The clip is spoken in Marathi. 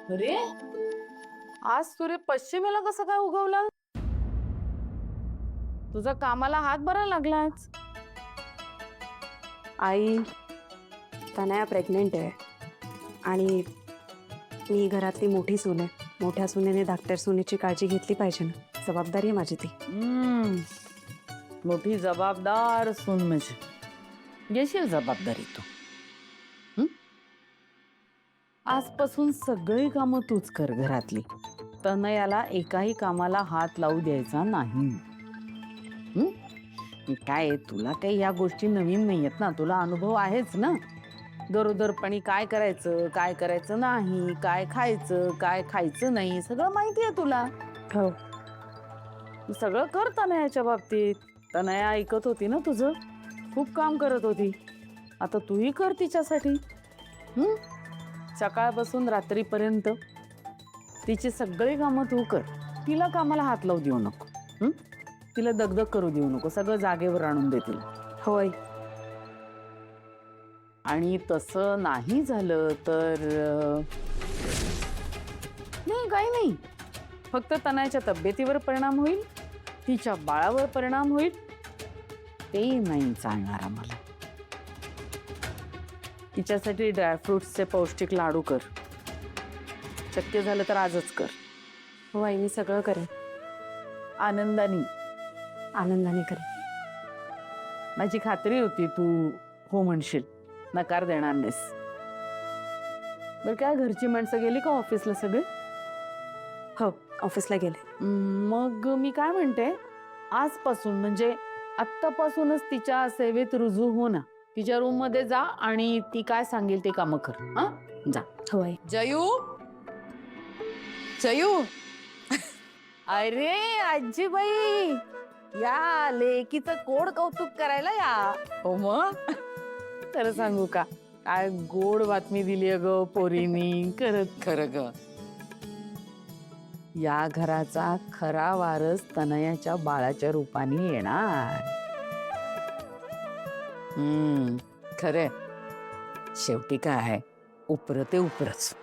अरे, आज सूर्य पश्चिमेला कसा काय उगवला? तुझा कामाला हात बरा लागलाच. आई, तनया प्रेग्नेंट आहे आणि मी घरातली मोठी सून आहे. मोठ्या सुनेने धाकट्या सुनेची काळजी घेतली पाहिजे ना. जबाबदारी आहे माझी ती. मोठी जबाबदार सून म्हणजे घेशील जबाबदारी तू. आजपासून सगळी कामं तूच कर घरातली. तनयाला एकाही कामाला हात लावू द्यायचा नाही. काय तुला काही या गोष्टी नवीन नाहीयेत ना, तुला अनुभव आहेच ना. गरोदरपणी काय करायचं नाही, काय खायचं नाही, सगळं माहिती आहे तुला. हो. सगळं कर तनयाच्या बाबतीत. तनया ऐकत होती ना तुझं, खूप काम करत होती. आता तूही कर तिच्यासाठी. सकाळपासून रात्रीपर्यंत तिची सगळी कामं तू कर. तिला कामाला हात लावू देऊ नको. तिला दगदग करू देऊ नको. सगळं जागेवर आणून दे तिला. होय. आणि तसं नाही झालं तर नाही, काही नाही. फक्त तनयाच्या तब्येतीवर परिणाम होईल, तिच्या बाळावर परिणाम होईल. ते नाही चालणार आम्हाला. तिच्यासाठी ड्रायफ्रुट्सचे पौष्टिक लाडू कर. शक्य झालं तर आजच कर. हो आई, मी सगळं करेन. आनंदाने करेन. माझी खात्री होती तू हो म्हणशील, नकार देणार नाहीस. बरं, काय घरची माणसं गेली का ऑफिसला सगळे? हो, ऑफिसला गेले. मग मी काय म्हणते, आजपासून म्हणजे आत्तापासूनच तिच्या सेवेत रुजू हो ना. तिच्या रूम मध्ये जा आणि ती काय सांगेल ते कामं कर. हा, जा. हो आई. जयू, अरे आजीबाई, या लेकीचं कोड कौतुक करायला या. हो मग. खरं सांगू का, काय गोड बातमी दिली ग पोरीनी. खरं ग. या घराचा खरा वारस तनयाच्या बाळाच्या रूपाने येणार. खरे. शेवटी काय आहे, उपरं ते उपरच.